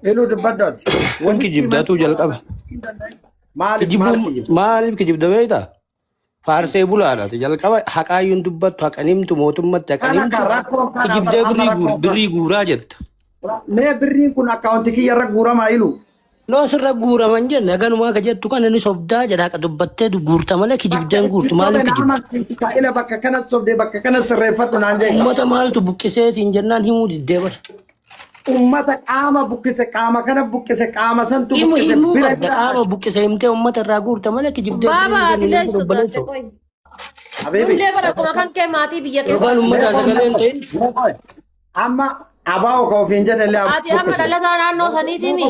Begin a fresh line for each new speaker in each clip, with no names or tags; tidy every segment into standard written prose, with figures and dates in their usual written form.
إلو دبادات
wanki jibdatu jalqaba maaliif kijibda beeyta faarsee bulaadha jalqaba haqaayyuun dubbattu haqanimtu mootummatti haqanimtu kijibdee birrii guuraa jetta
mee birriin kun akkaawunti kiyyarra guuramaa ilu
noo sirra guuraman jenne aganumaa ka jettu kan inni sobdaa jedha haqa dubbattee guurta malee kijibdeen guurtu maaliif kijibda
ila bakka kanas sobdee bakka kanas sirreeffadhu naan jee
ummata maaltu buqqisee siin jennaan himuu diddee bara
ummata qaama buqqise qaama kana buqqise qaama santu buqqise
himuu badda qaama buqqise himtee ummata irraa guurta malee kijibdee
Baba adilee sodaate koy. Illee bara kuma kan kee maatii biyya keessa.
yookaan ummata sagalee hin ta'in
amma abaa ka ofiin jedhalee
Ati amma dhalataa naannoo saniitiimi.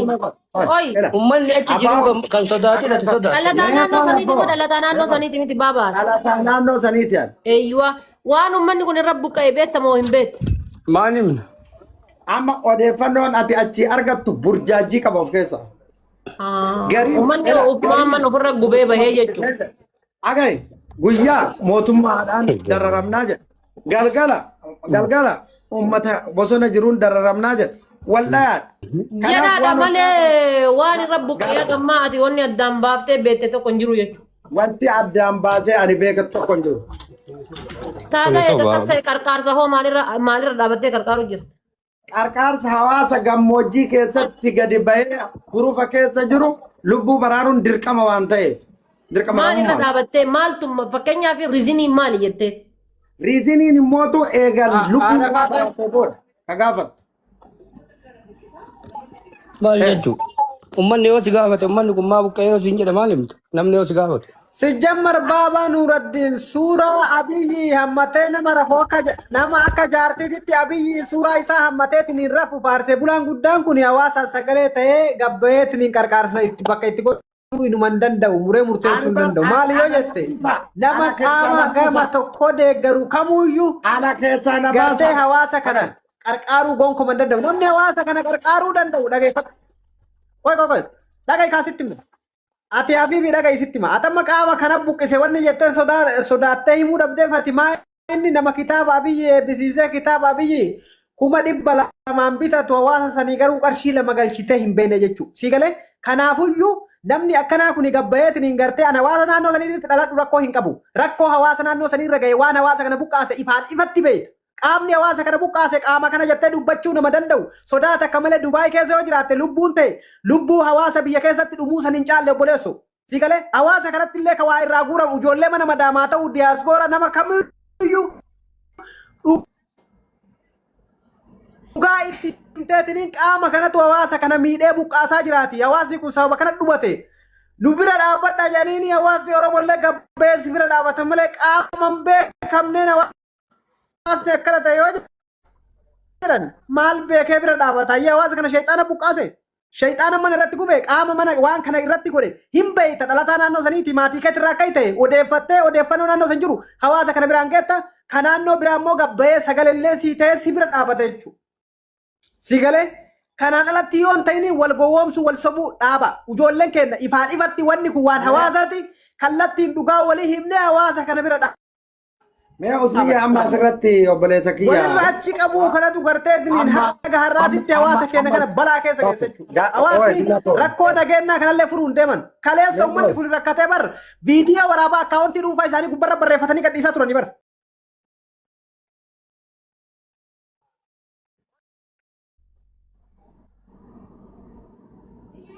Oy.
ummanni achi jiru kan sodaate natti sodaate
Dhalataa naannoo saniitiimi dhalataa naannoo saniitiimiti baba.
dhalataa naannoo saniiti yaa
Eeyyuwa waan ummanni kun irra buqqa'e beektamoo hin beektu.
maan himna
amma odeeffannoon ati achi argattu burjaajii qaba of keessa
Ummanni uffummaan ofirra gubee bahee jechuudha.
agay guyyaa mootummaadhaan dararamnaa jedha galgala ummata bosona jiruun dararamnaa jedha wallahi
Jedhaadha malee waan irra buqqa'ee gammaa ati wanni addaan baaftee beekte tokko hin jiru jechuudha.
wanti addaan baasee ani beeku tokko hin jiru.
Taata eeggatas ta'e qarqaarsa hoo maalirra dhaabattee qarqaaru jirti?
Qarqaarsa hawaasa gammoojjii keessatti gadi bahee hurufa keessa jiru lubbuu baraaruun dirqama waan ta'eef. Dirqama
Maalirra dhaabattee maaltu fakkeenyaaf riiziniin maali jetteeti?
Riiziniin immootu eegal lubbuu baraaruu booda ka gaafatu.
maal jettu ummanni yoo si gaafate ummanni kun maa buqqa'ee yoo siin jedhe maal himta namni yoo si gaafate
Sijjammar Baabaa Nuuraddiin suuraa Abiyyi hammatee nama akka jaartiitti Abiyyi suuraa isaa hammateetiin hin rafu faarsee bulaan guddaan kun hawaasa sagalee ta'ee gabbayeetiin qarqaarsa bakka itti godhu inuma hin danda'u muree murteessuu hin danda'u maali yoo jette nama qaama gama tokko deeggaru kamuyyuu
Ana keessaa na
gartee
baasa.
hawaasa kana qarqaaruu gonkumaa hin danda'u namni hawaasa kana qarqaaruu danda'u dhageeffata. Qoy dhaga'i kaasitti hima. Ati Habiibi dhaga'i sitti hima. Atamma qaama kana buqqise wanni jettee sodaattee himuu dhabdee Fatimaa inni nama kitaaba Abiyyi eebbisiisee kitaaba Abiyyi 200,000 bitatu hawaasa sanii garuu qarshii 2 galchitee hin beekne jechuudha. Si galee kanaafuyyuu namni akkanaa kun gabbayeetiin hin gartee ana hawaasa naannoo saniitti dhaladhu rakkoo hin qabu. Rakkoo hawaasa naannoo saniirra ga'e waan hawaasa kana buqqaase ifatti beekta. Qaamni hawaasa kana buqqaase qaama kana jettee dubbachuu nama danda'u sodaata akka malee Dubaay keessa yoo jiraatte lubbuun ta'e lubbuu hawaasa biyya keessatti dhumuu san hin caalle obboleessu. Si galee hawaasa kanatti illee ka waa irraa guuramu ijoollee mana madaamaa ta'u diyaaspoora nama kamiyyuu dhugaa itti himteetiniin qaama kanatu hawaasa kana miidhee buqqaasaa jiraati. Hawaasni kun sababa kana dhumate. Nu bira dhaabbadha jedhanii hawaasni Oromollee gabbeessi bira dhaabbatan malee qaama hin beekamneen hawaasni akkana ta'e yoo jedhan maal beekee bira dhaabbata hawaasa kana shayxaana buqqaase shayxaana mana irratti gube qaama mana waan kana irratti godhe hin beeyta dhalataa naannoo saniiti maatii keetirraa akka ta'e odeeffattee odeeffannoo naannoo san jiru hawaasa kana biraan geetta ka naannoo biraa immoo gabbayee sagalellee sii ta'ee si bira dhaabbata jechuudha. Si galee kanaan alatti yoo hin ta'in wal gowwoomsu wal sobuu dhaaba ijoolleen keenya ifaan ifatti wanni kun waan hawaasaati kallattiin dhugaa walii himnee hawaasa kana bira dhaaba.
Mee osmiyyaa amma asirratti obboleessa kiyya.
Walirra achi qabuu kanatu gartee diniin haga har'aatitti hawaasa keenya kana balaa keessa geessa jechuudha. Hawaasni rakkoo nageenyaa kanallee furuu hin deeman. Kaleessa uummanni kun rakkatee bar viidiyoo waraabaa akkaawuntii dhuunfaa isaanii gubbarra barreeffatanii gadhiisaa turanii bar.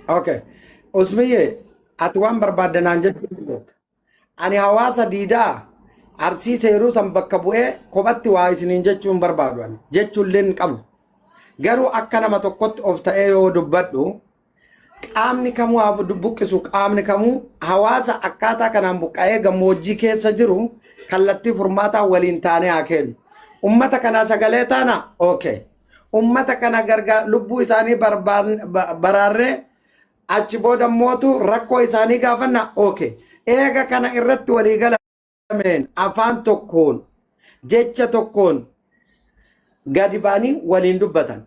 Okay. Osmiyyee ati waan barbaaddanaan jechuudha. Ani hawaasa diidaa arsii seeruu san bakka bu'ee kophatti waa isiniin jechuun barbaadu jechuullee hin qabu. Garuu akka nama tokkotti of ta'ee yoo dubbadhu qaamni kamuu haa buqqisu qaamni kamuu hawaasa akkaataa kanaan buqqa'ee gammoojjii keessa jiru kallattii furmaataa waliin taanee haa kennu. Ummata kana sagalee taana okay. Ummata kana gargaar lubbuu isaanii baraarree achi booda mootu rakkoo isaanii gaafanna okay. Eega kana irratti waliigala afaan tokkoon jecha tokkoon gadi baanii waliin dubbatan.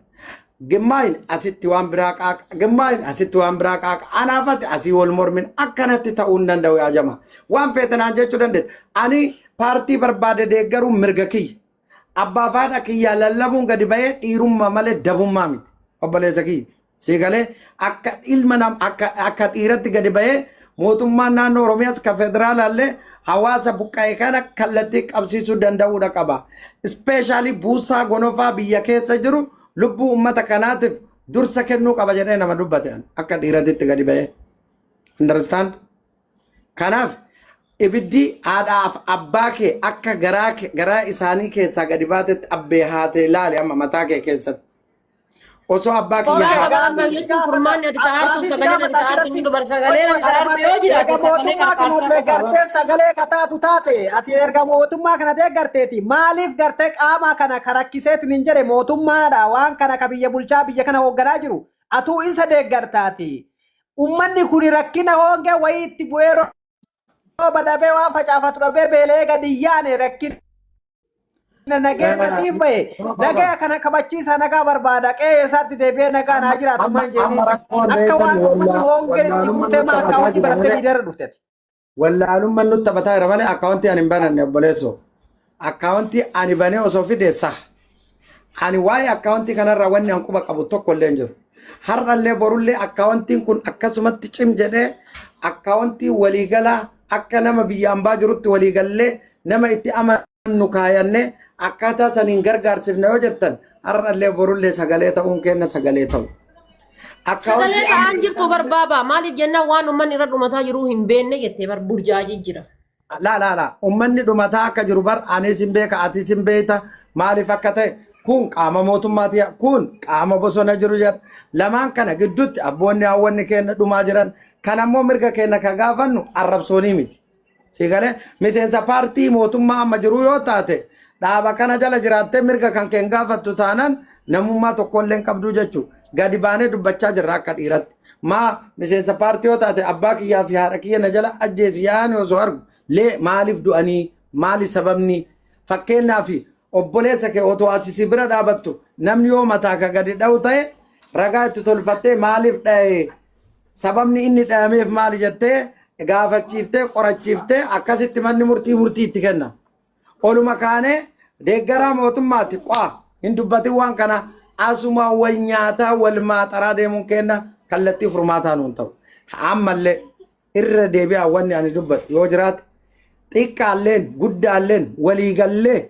Gimmaa'in asitti waan biraa qaaqa gimmaa'in asitti waan biraa qaaqa anaafatti asii wal mormin akkanatti ta'uu hin danda'u yaa jama. Waan feetanaan jechuu dandeetta. Ani paartii barbaade deeggaruun mirga kiyya. Abbaa faadha kiyyaa lallabuun gadi bahee dhiirummaa malee dabummaa miti. Obboleessa kiyya. Siigalee akka ilma nam akka dhiiratti gadi bahee mootummaan naannoo Oromiyaas ka federaalaallee hawaasa buqqa'e kana kallattii qabsiisuu danda'uudha qaba. Ispeeshaalii buusaa gonofaa biyya keessa jiru lubbuu uummata kanaatiif dursa kennuu qaba jedhee nama dubbate akka dhiiratitti gadi bahee. Understand? Kanaaf ibiddi haadhaaf abbaa kee akka garaa isaanii keessaa gadi baatetti abbee haatee ilaali amma mataa kee keessatti. Osoo abbaa kiyya
sagalee kataatu taate ati erga mootummaa kana deeggarteeti maaliif gartee qaama kana karakkiseetiin hin jedhe mootummaadha waan kana ka biyya bulchaa biyya kana hoogganaa jiru atuu isa deeggartaati ummanni kun rakkina hoongee wayii itti bu'ee rooba dhabee waan facaafatu dhabee beelee gadi yaane rakkina nageenyatiif bahe nagaa kana kabachiisa nagaa barbaada qe'ee isaatti deebi'ee nagaa naa jiraatu man jedhee akka waan ummanni hoongee itti guutee maa akkaawwantii barattee miidiyaarra dhufteeti.
Wallaalummaan nutti taphataa jira malee akkaawwantii ani hin bananne obboleessoo. Akkaawwantii ani banee osoo fideessa. Ani waa'ee akkaawwantii kanarraa wanni an quba qabu tokko illee hin jiru. Har'allee borullee akkaawwantiin kun akkasumatti cim jedhee akkaawwantii waliigalaa akka nama biyya ambaa jirutti waliigallee nama itti amannu kaayannee akkaataa saniin gargaarsifna yoo jettan har'allee borullee sagalee ta'uun kenna sagalee ta'u.
Sagalee ta'an jirtu barbaaba maaliif jennaan waan uummanni irra dhumataa jiru hin beekne jettee bar burjaajii jira.
La uummanni dhumataa akka jiru bar anis hin beeka atis hin beekta maaliif akka ta'e kun qaama mootummaati kun qaama bosona jiru jedha lamaan kana gidduutti abboonni hawwanni kenna dhumaa jiran kan ammoo mirga kenna ka gaafannu arrabsoonii miti. Siigalee miseensa paartii mootummaa amma jiru yoo taate dhaaba kana jala jiraattee mirga kan keen gaafattu taanaan namummaa tokkollee hin qabdu jechuu gadi baanee dubbachaa jirra akka dhiiratti maa miseensa paartii yoo taate abbaa kiyyaa fi haadha kiyya na jala ajjeesi yaani osoo argu lee maaliif du'anii maali sababni fakkeenyaa fi obboleessa kee otoo asisi bira dhaabattu namni yoo mataa ka gadi dha'u ta'e ragaa itti tolfattee maaliif dha'e sababni inni dha'ameef maali jettee gaafachiiftee qorachiiftee akkasitti manni murtii itti kenna. Oluma kaanee deeggaraa mootummaatti qo'a hin dubbatin waan kana asuma wal nyaataa wal maaxaraa deemuun kenna kallattii furmaataa nuun ta'u. Ammallee irra deebi'aa wanni ani dubbadhu yoo jiraate xiqqaalleen guddaalleen waliigallee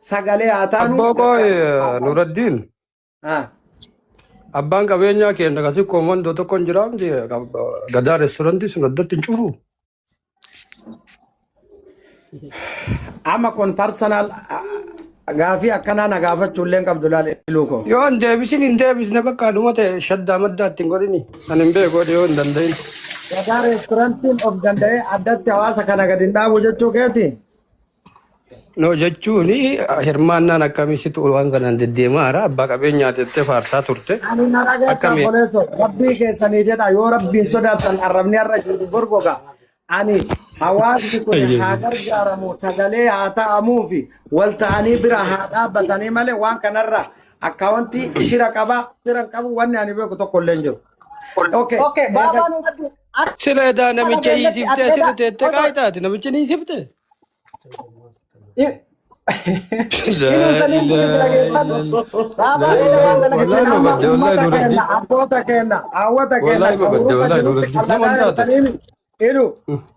sagalee haa taanu.
Abbaa Nuraddiin. Abbaan qabeenyaa keenya akkasii koomandoo tokko hin jiraamti gadaa reestoorantii sun addatti hin cufu.
Amma kun personal gaafii akkanaa na gaafachuullee qabdu laalee ko.
Yoo hin deebisne bakka aduma ta'e shaddaa maddaatti hin godhini. Ani hin beeku yoo hin danda'in.
Gadaa reestoorantiin of danda'ee addatti hawaasa kana gadi hin dhaabu jechuu keeti.
No jechuun hirmaannaan akkamitti waan kanaan deddeemaara abbaa qabeenyaa jettee faarsaa turte.
Ani na dhageessan boleessoo rabbii keessanii jedha yoo rabbiin sodaatan arrabni har'a jiru gorgoga. Ani hawaasni kun haa gargaaramu sagalee haa ta'amuu fi wal ta'anii bira haa dhaabbatanii malee waan kanarra akkaawwantii shira qabu wanni ani beeku tokko illee hin jiru.
Okay, baabaa Nuraddiin.
Sileedaa namicha hiisiftee asirra teettee qaayitaati namicha hiisiftee.
Abboota kenna hawwata kenna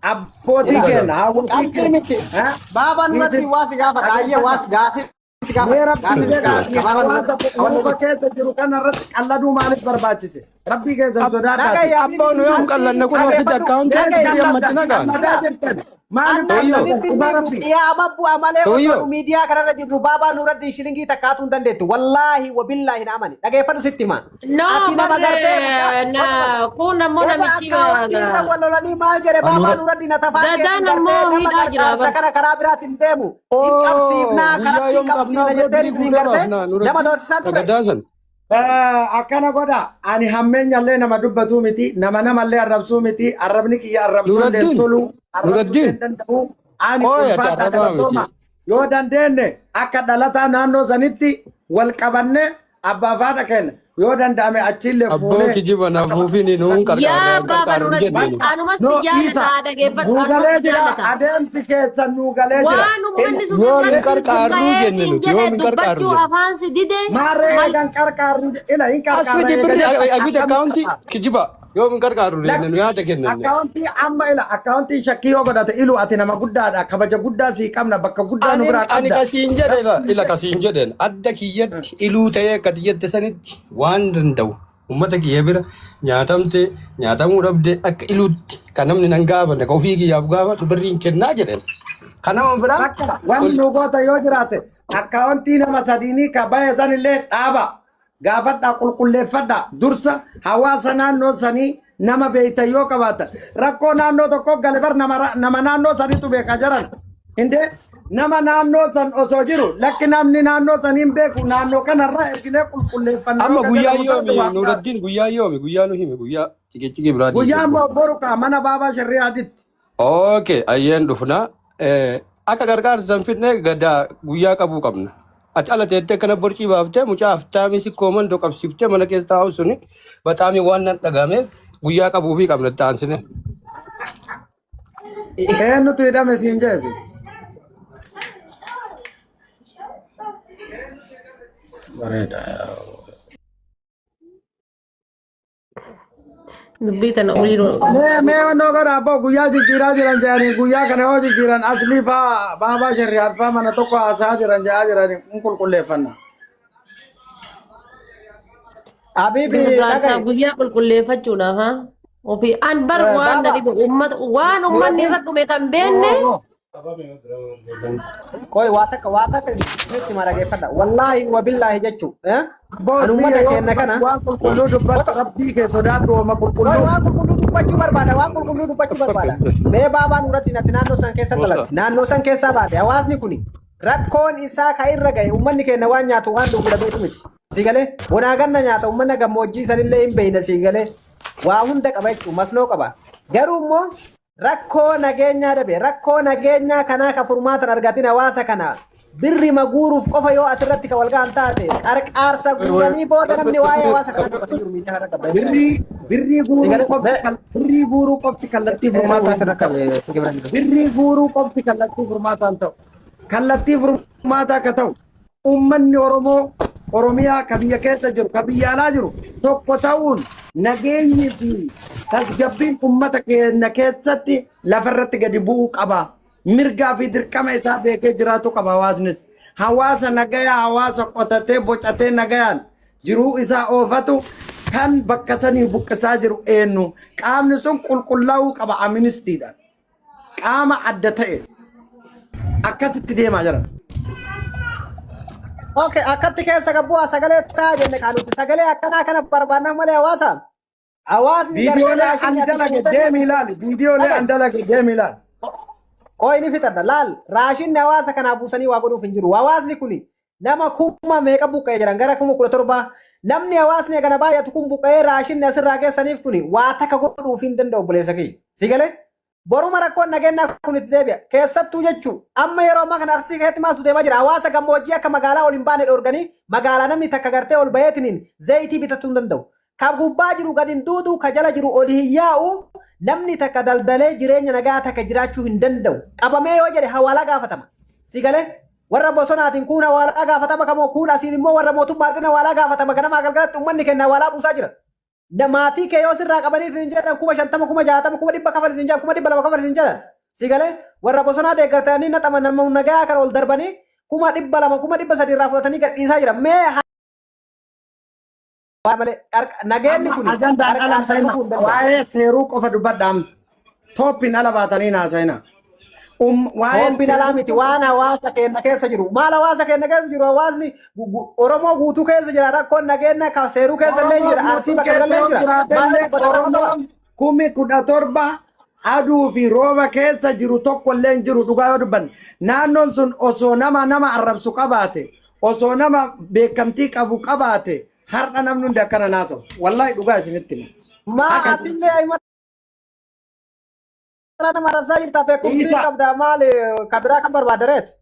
abbootii kenna hawwatii kenna
baabaa Nuraddiin waasi gaafa kaayyee waasi gaafi.
Rabbi keessa jiru kanarratti qalladuu maaliif barbaachise? Rabbii keessa sodaadhaati.
Abboon yoo qallanne kun ofitti akkaawuntii ammatti nagaan.
Yaa mabbu amalee miidiyaa kanarra jirru baabaa Nuraddiin shilingii takkaatu hin dandeettu wallaahi wabillaahi hin amani dhageeffadhu sitti himaa.
Kun ammoo namichi
walolanii maal jedhe baabaa Nuraddiin kana karaa biraatiin hin deemu. Hin qabsiifnaa kanatti qabsiifna jettee hin garte nama doorsisaa ture.
Akkana godha ani hammeenyallee nama dubbatu miti nama namallee arrabsuu miti arrabni kiyya arrabsuu illee tolu
Nuraddiin
ani ulfaata yoo dandeenye akka dhalataa naannoo sanitti wal qabanne abbaa faadha kenna yoo danda'ame achillee
Abboo
fuunee
kijiba nafuufin nuun
Yaa baaba
qarqaaru jennu.
anumatti
no
jaalata dhageeffadhu
nuu galee
anumatti
jira
jaalata.
adeemsi keessan nuu galee jira
Waan uummanni sun
Yoo
irratti
hin qarqaarru jenne nuti, yoo hin qarqaarru
dubbachuu
jenne.
afaan si dide
maarree eegan qarqaarru ila hin
Asfiti birri afiti akkaawunti kijiba yoo hin qarqaaru jenne nu yaada kennanne.
akkaawuntii amma ila akkaawuntii shakkii yoo godhate ilu ati nama guddaadha kabaja guddaa sii qabna bakka guddaa nu biraa
Ani
qabda
kasiin jedhe ila kasiin jedhen adda kiyyatti iluu ta'ee akka xiyyatte sanitti waan danda'u ummata kiyya bira nyaatamte nyaatamuu dhabde akka iluutti kan namni nan gaafanne ka ofii kiyyaaf gaafadhu birriin kennaa jedhen. Kanama biraa
bakka wanni nu goota yoo jiraate akkaawuntii nama sadiinii ka bahe sanillee dhaaba gaafadhaa qulqulleeffadhaa dursa hawaasa naannoo sanii nama beeytan yoo qabaatan rakkoo naannoo tokko galibar nama naannoo saniitu beekaa jiran indee nama naannoo san osoo jiru lakki namni naannoo saniin beeku naannoo kanarra erginee qulqulleeffannaa
amma guyyaa yoomi Nuuraddiin guyyaa yoomi guyyaa nu hime guyyaa ciqicciqii biraa
guyyaa boru kaa mana baabaa shirriyaatitti
Okay, ayyeen dhufna. Akka gargaarsan fidne gadaa guyyaa qabuu qabna. Ati ala teettee kana borcii baaftee mucaa aftaamii sikkoo mandoo qabsiiftee mana keessa taa'u suni bataamii waan nan dhagameef guyyaa qabuu fi qabna taansine.
eenyutu hidhame siin jeesi bareeda
dubbii tana uliru
mee onnoo kana abboo guyyaa jijjiiraa jiran jedhanii guyyaa kana yoo jijjiiran aslii faa baabaa shari'aat faa mana tokko haasaa jiran jedhaa jiranii hin qulqulleeffanna.
Habibi
gargaarsaa guyyaa qulqulleeffachuudhaaf haa ofii an bar waan na dhibu uummata waan uummanni irra dhume kan beenne
Koi waa takka itti marageeffadha. Wallaahi wabillahi jechuu.
Boos
Anummata kenna kana.
waan qulqulluu dubbatu rabbii kee sodaadhu oma
Koi
qulqulluu.
waan qulqulluu dubbachuu barbaada. Waan qulqulluu dubbachuu barbaada. Mee baabaan irratti natti naannoo san keessa dhalatti. Naannoo san keessaa baate hawaasni kuni rakkoon isaa ka irra gahe uummanni kenna waan nyaatu waan dhugu dhabeetu miti. Siigalee wanaa ganna nyaata uummanni gammoojjii sanillee hin beeyna siigalee waa hunda qaba jechuun masnoo qaba. Garuu immoo rakkoo nageenyaa dhabe rakkoo nageenyaa kanaa ka furmaatan argatin hawaasa kana birri maguuruuf qofa yoo asirratti ka walgaan taate qarqaarsa guuranii booda namni waa'ee hawaasa kanaa dubbatu jiru miidhaa har'a qabee.
Birrii guuruu qofti kallattii furmaataan ta'u. Birrii guuruu qofti kallattii furmaataan ta'u. Kallattii furmaataa akka ta'u uummanni Oromoo Oromiyaa ka biyya keessa jiru ka biyya alaa jiru tokko ta'uun nageenyi fi tasgabbiin uummata keenya keessatti lafarratti gadi bu'uu qaba. Mirgaa fi dirqama isaa beekee jiraatu qaba hawaasnis. Hawaasa nagayaa hawaasa qotatee bocatee nagayaan jiruu isaa oofatu kan bakka sanii buqqisaa jiru eenyu qaamni sun qulqullaa'uu qaba aministiidhaan. Qaama adda ta'e akkasitti deemaa jira.
Okay, akkatti keessa gabbu'aa sagalee taa jenne kaanutti sagalee akkanaa kana barbaanna malee hawaasa. Hawaasni
Viidiyoolee andalage deemi ilaali. Viidiyoolee andalage deemi ilaali.
Koi ni fitadha laal raashinni hawaasa kanaa buusanii waa godhuuf hin jiru. Hawaasni kuni nama kuma meeqa buqqa'ee jiran gara 17,000 namni hawaasni kana baay'atu kun buqqa'ee raashinni asirraa geessaniif kuni waa takka godhuuf hin danda'u buleessa kiyya. Sigalee boruma rakkoon nageenyaa kun itti deebi'a. Keessattuu jechuun amma yeroo ammaa kana arsii keessatti maaltu deemaa jira? Hawaasa gammoojjii akka magaalaa ol hin baane dhoorganii magaalaa namni takka gartee ol baheetiniin zayitii bitachuu hin danda'u. Ka gubbaa jiru gadi hin duudu ka jala jiru ol hin yaa'u namni takka daldalee jireenya nagaa takka jiraachuu hin danda'u. Qabamee yoo jedhe hawaalaa gaafatama. Sigalee warra bosonaatiin kun hawaalaa gaafatama kamoo kun asiin immoo warra mootummaatiin hawaalaa gaafatama ganamaa galgalatti uummanni kenna hawaalaa buusaa jira. Maatii kee yoo sirraa qabanii hin jedhan 50,000 60,000 100 kafalii hin jedhan 200 kafalii hin jedhan. Sigalee warra bosonaa deeggartanii naxama nama nagaa kan ol darbanii 200 300 irraa fudhatanii gadhiisaa jira. Mee nageenni kun
waa'ee seeruu qofa dubbadhaam tooppiin ala baatanii naasayina.
Tooppiin alaa miti waan hawaasa keenya keessa jiru. Maal hawaasa keenya keessa jiru? Hawaasni Oromoo guutuu keessa jira. Rakkoon nageenya ka seeruu keessa illee jira. Arsii bakka illee jira.
17,000 aduu fi rooba keessa jiru tokko illee hin jiru dhugaa yoo dubbanne. Naannoon sun osoo nama arrabsu qabaate osoo nama beekamtii qabu qabaate har'a namni hundi akkana naasawu. Wallaahi dhugaa isinitti hima.
Maatillee nama arrabsaa jirta beekumtii qabda maali kabiraa kan barbaadareet?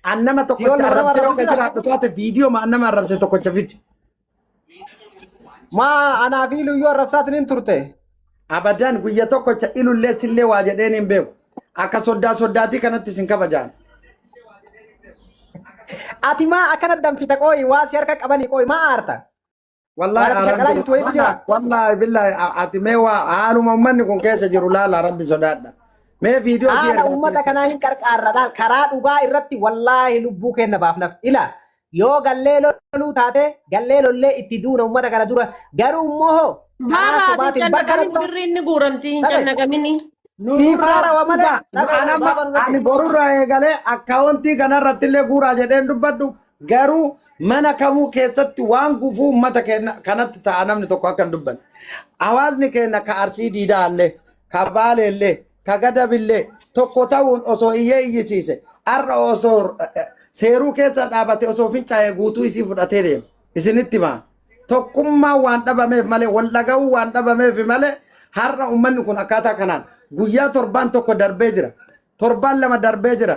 Annama tokkocha arrabsee yoo gadi jiraatu taate viidiyoo annama arrabse tokkocha fidi.
Ma ana fi lu yo rabsatinin turte.
Abadan guyya tokko cha ilullee sillee waa jedheen hin beeku. Akka soddaatii kanatti sin kabajaan.
Ati ma akana damfita qooyi waa si harka qabanii qooyi ma aarta.
Wallahi
Wala shaqalaa jirtu wayitu jira.
wallahi billahi ati mee waa haaluma ummanni kun keessa jiru laala rabbi sodaadha. Mee viidiyoo si
Haala ummata kanaa hin qarqaarradhaan karaa dhugaa irratti wallaahi lubbuu kenna baafnaf. Ila yoo gallee loluu taate gallee lollee itti duuna ummata kana dura garuu immoo karaa sobaatiin bakka
Cannaqamin birriin ni guuramti hin cannaqamini.
siifaara wa malee
ani borurraa eegalee akkaawuntii kanarratti illee guuraa jedheen dubbadhu garuu mana kamuu keessatti waan gufuu ummata kanatti ta'a namni tokko akka hin dubbanne. Hawaasni keenya ka Arsii Diidaallee, ka Baaleellee, ka Gadabillee tokko ta'uun osoo iyyee iyyisiise har'a osoo seeruu keessa dhaabate osoo fincaa'ee guutuu isii fudhatee deema. Isinitti maa tokkummaa waan dhabameef malee wal dhaga'uu waan dhabameef malee har'a ummanni kun akkaataa kanaan guyyaa torbaan tokko darbee jira. Torbaan lama darbee jira.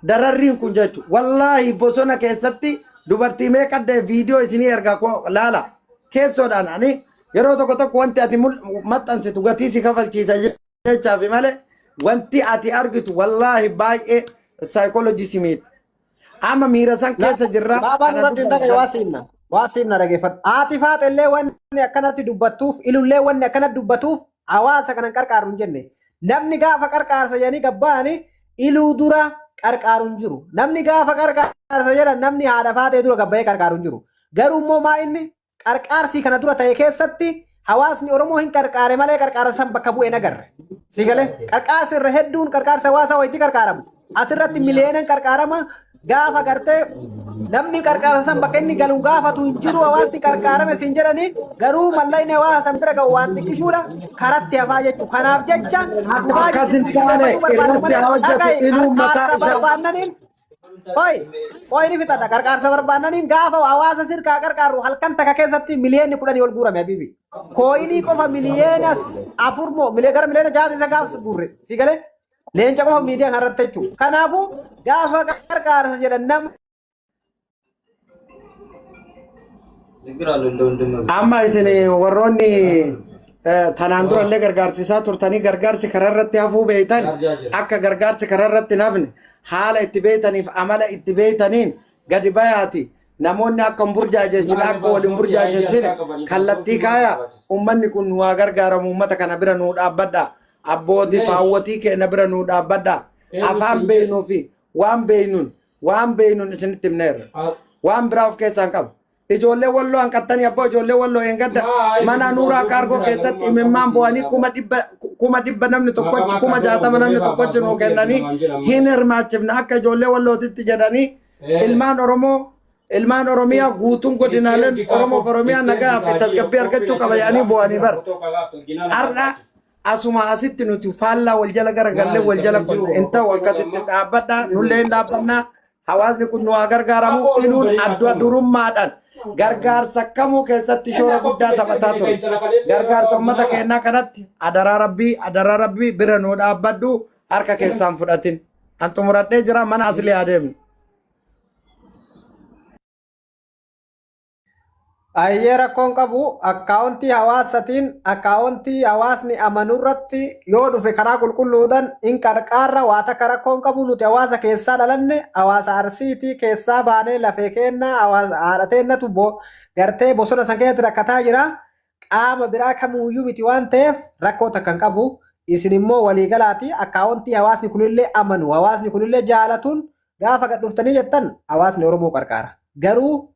Dararriin kun jechuudha. Wallaahi bosona keessatti dubartii meeqadde viidiyoo isinii ergaa laala. Keessoodhaan ani yeroo tokko tokko wanti ati maxxansitu gatii si kafalchiisa jechaafi malee wanti ati argitu wallaahi baay'ee saayikoolojii si miidha. Amma miira san keessa jirra.
baabaan irratti dhagaye waa simna dhageeffadhu. Haati faata illee wanni akkanatti dubbattuuf ilullee wanni akkanatti dubbatuuf hawaasa kanan qarqaaru hin jenne. Namni gaafa qarqaarsa jedhanii gabbaani iluu dura qarqaaru hin jiru. Namni gaafa qarqaarsa jedhan namni haadha faatee dura gabbayee qarqaaru hin jiru. Garuu immoo maa inni qarqaarsii kana dura ta'e keessatti hawaasni Oromoo hin qarqaare malee qarqaarsa san bakka bu'ee nagarre. Si galee qarqaarsa irra hedduun qarqaarsa hawaasaa wayitii qarqaaramu. Asirratti miliyeenan qarqaarama gaafa gartee namni qarqaarsa san bakka inni galu gaafatu hin jiru hawaasni qarqaarame siin jedhanii garuu mallayni hawaasa san bira ga'u waan xiqqishuudha karatti hafaa jechuudha. Kanaaf jecha
akkas hin taane irratti haa hojjetu iluu mataa isaa.
Hoy ni fixadha qarqaarsa barbaannaniin gaafa hawaasa sirkaa qarqaaru halkan takka keessatti miliyoonni 10 ol guurame habibi. Kooyinii qofa miliyeenas 4 moo gara miliyoona 6 isa gaafas guurre si galee leenca qofa miidiyaa kanarratti jechuudha. Kanaafuu gaafa qarqaarsa jedhan nama
amma isin warroonni tanaan durallee gargaarsisaa turtanii gargaarsi kararratti hafuu beeytan akka gargaarsi kararratti nafne haala itti beeytaniif amala itti beeytaniin gadi bayaati namoonni akka hin burjaajessine akka waliin burjaajessine kallattii kaaya ummanni kun waa gargaaramu ummata kana bira nuu dhaabbadha abbootii faawwatii keenya bira nuu dhaabbadha afaan beeynuu fi waan beeynuun isinitti himneerra waan biraa of keessaan qabu. Ijoollee walloo hanqattanii abbaa ijoollee walloo hin gadda mana nuuraa kaargoo keessatti imimmaan bu'anii kuma dhibba namni tokkochi kuma 60 namni tokkochi nuu kennanii hin hirmaachifne akka ijoollee wallootitti jedhanii ilmaan Oromiyaa guutuun godinaaleen Oromoof Oromiyaa nagaa fi tasgabbii argachuu qaba jedhanii bu'anii bar. Har'a asuma asitti nuti faallaa wal jala garagallee wal jala qolle hin ta'u akkasitti dhaabbadha nullee hin dhaabbannaa hawaasni kun nu haa gargaaramu iluun adda durummaadhaan. Gargaarsa kamuu keessatti shoora guddaa taphataa ture. Gargaarsa uummata keenyaa kanatti adaraa rabbii bira nuu dhaabbadhu harka keessaan fudhatin. An xumuradhee jira mana asli adeemne.
Ayyee rakkoon qabu akkaawuntii hawaasatiin akkaawuntii hawaasni amanurratti yoo dhufe karaa qulqulluudhaan in qarqaarra waa takka rakkoon qabu nuti hawaasa keessaa dhalanne hawaasa Arsiitii keessaa baanee lafee kennaa hawaasa haadhateennatu gartee bosona san keessatti rakkataa jira qaama biraa kamuuyyuu miti waan ta'eef rakkoo takka hin qabu isin immoo waliigalaati akkaawuntii hawaasni kunillee amanu hawaasni kunillee jaalatuun gaafa gad dhuftanii jettan hawaasni Oromoo qarqaara garuu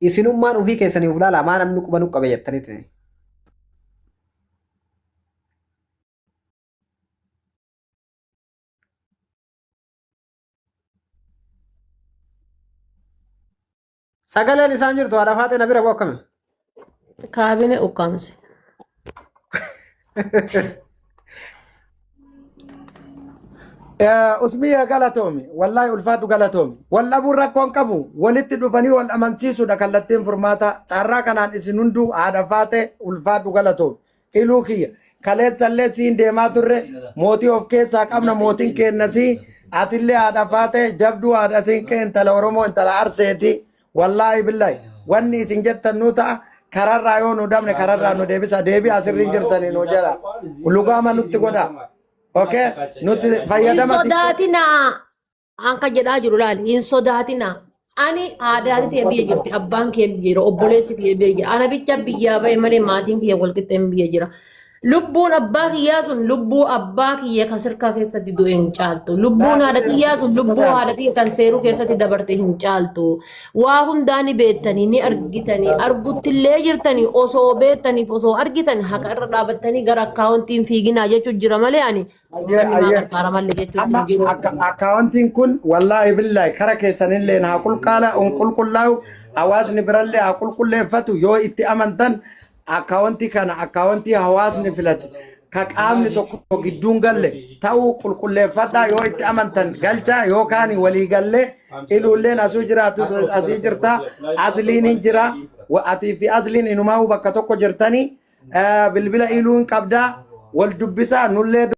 isinummaan ofii keessanii of ilaala maa namni quba nuqqabe jettaniiti. Sagaleen isaan jirtu haadha faatee na bira bokkame.
Kaabine ukkaamse.
Usmiya galatoomi wallahi ulfaatu galatoomi wallabuun rakkoon qabu walitti dhufanii wal amansiisuudha kallattiin furmaata carraa kanaan isin hunduu haadha faate ulfaatu galatoomi iluu kiyya kaleessallee siin deemaa turre mootii of keessaa qabna mootiin keennasii atillee haadha faate jabduu haadha siin kee intala Oromoo intala Arseeti wallahi billahi wanni isin jettan nu ta'a kararraa yoo nu dabne kararraa nu deebisa deebii asirriin jirtanii nu jedha lugaama nutti godha okay nuti
Hin
fayyadamati
sodaatinaa. Anka jedhaa jiru laali. Hin sodaatinaa. Ani aadaati ta'e biyya jirti. Abbaan kee biyya jira. Obboleessi kee biyya jira. Ana bicha biyyaa bahe malee maatiin kiyya walqixxeen biyya jira. Lubbuun abbaa kiyyaa sun lubbuu abbaa kiyya kan sirkaa keessatti du'e hin caaltu. Lubbuun haadha kiyyaa sun lubbuu haadha kiyya kan seeruu keessatti dabarte hin caaltu. Waa hundaa ni beektanii ni argitanii arguttillee jirtanii osoo beektaniif osoo argitan haqa irra dhaabattanii gara akkaawuntiin fiiginaa jechuun jira malee ani maa qarqaara malee jechuun hin jiru.
akkaawuntiin kun wallaahi billaahi kara keessanillee haa qulqullaa'u hawaasni birallee haa qulqulleeffatu yoo itti amantan akkaawuntii kana akkaawuntii hawaasni filate ka qaamni tokko gidduun galle ta'uu qulqulleeffadhaa yoo itti amantan galchaa yookaan walii gallee iluulleen asuu jiraatu asii jirta asliin hin jira atii fi asliin inumaa bakka tokko jirtanii bilbila iluun qabdaa wal dubbisaa nullee